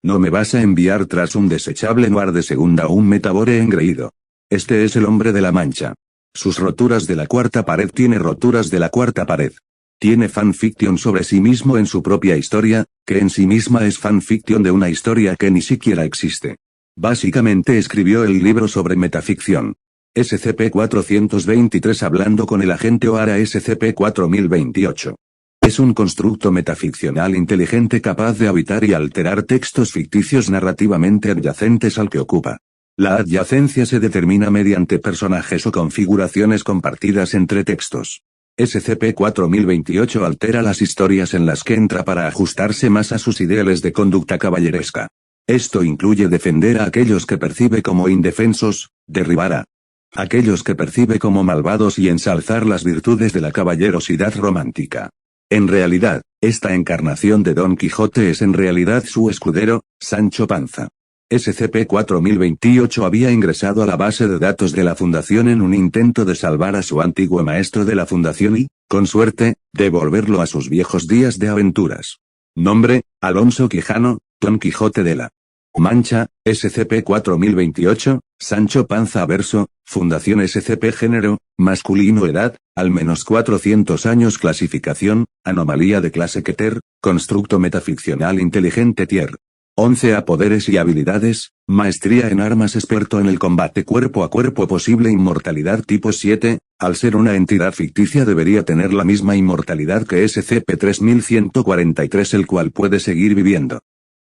No me vas a enviar tras un desechable noir de segunda o un metabore engreído. Este es el hombre de la mancha. Sus roturas de la cuarta pared tiene roturas de la cuarta pared. Tiene fanfiction sobre sí mismo en su propia historia, que en sí misma es fanfiction de una historia que ni siquiera existe. Básicamente escribió el libro sobre metaficción. SCP-423 hablando con el agente O'Hara SCP-4028. Es un constructo metaficcional inteligente capaz de habitar y alterar textos ficticios narrativamente adyacentes al que ocupa. La adyacencia se determina mediante personajes o configuraciones compartidas entre textos. SCP-4028 altera las historias en las que entra para ajustarse más a sus ideales de conducta caballeresca. Esto incluye defender a aquellos que percibe como indefensos, derribar a aquellos que percibe como malvados y ensalzar las virtudes de la caballerosidad romántica. En realidad, esta encarnación de Don Quijote es en realidad su escudero, Sancho Panza. SCP-4028 había ingresado a la base de datos de la Fundación en un intento de salvar a su antiguo maestro de la Fundación y, con suerte, devolverlo a sus viejos días de aventuras. Nombre, Alonso Quijano, Don Quijote de la Mancha, SCP-4028, Sancho Panza Verso, Fundación SCP Género, masculino edad, al menos 400 años clasificación, anomalía de clase Keter, constructo metaficcional inteligente Tier 11 a poderes y habilidades, maestría en armas experto en el combate cuerpo a cuerpo posible inmortalidad tipo 7, al ser una entidad ficticia debería tener la misma inmortalidad que SCP-3143 el cual puede seguir viviendo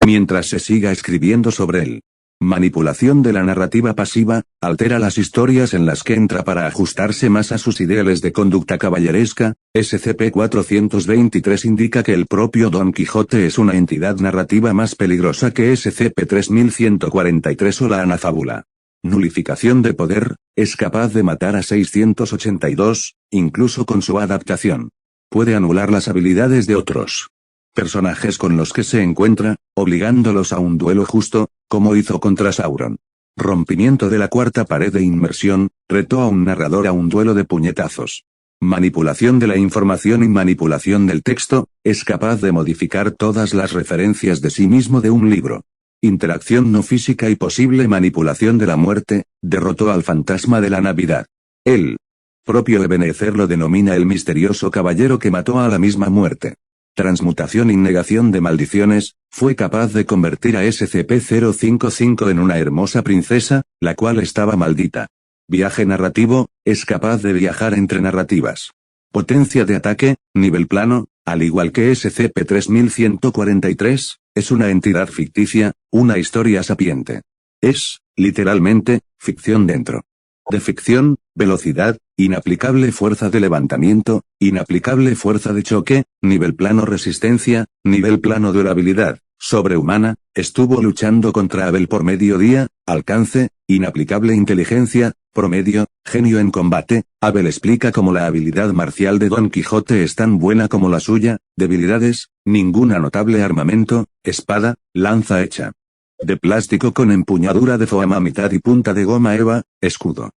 mientras se siga escribiendo sobre él. Manipulación de la narrativa pasiva, altera las historias en las que entra para ajustarse más a sus ideales de conducta caballeresca. SCP-423 indica que el propio Don Quijote es una entidad narrativa más peligrosa que SCP-3143 o la Anafábula. Nulificación de poder, es capaz de matar a 682, incluso con su adaptación. Puede anular las habilidades de otros personajes con los que se encuentra, obligándolos a un duelo justo, como hizo contra Sauron. Rompimiento de la cuarta pared de inmersión, retó a un narrador a un duelo de puñetazos. Manipulación de la información y manipulación del texto, es capaz de modificar todas las referencias de sí mismo de un libro. Interacción no física y posible manipulación de la muerte, derrotó al fantasma de la Navidad. El propio Ebenezer lo denomina el misterioso caballero que mató a la misma muerte. Transmutación y negación de maldiciones, fue capaz de convertir a SCP-055 en una hermosa princesa, la cual estaba maldita. Viaje narrativo, es capaz de viajar entre narrativas. Potencia de ataque, nivel plano, al igual que SCP-3143, es una entidad ficticia, una historia sapiente. Es, literalmente, ficción dentro de ficción, velocidad, inaplicable fuerza de levantamiento, inaplicable fuerza de choque, nivel plano resistencia, nivel plano durabilidad, sobrehumana, estuvo luchando contra Abel por mediodía, alcance, inaplicable inteligencia, promedio, genio en combate, Abel explica cómo la habilidad marcial de Don Quijote es tan buena como la suya, debilidades, ninguna armamento, espada, lanza hecha de plástico con empuñadura de foam a mitad y punta de goma eva, escudo.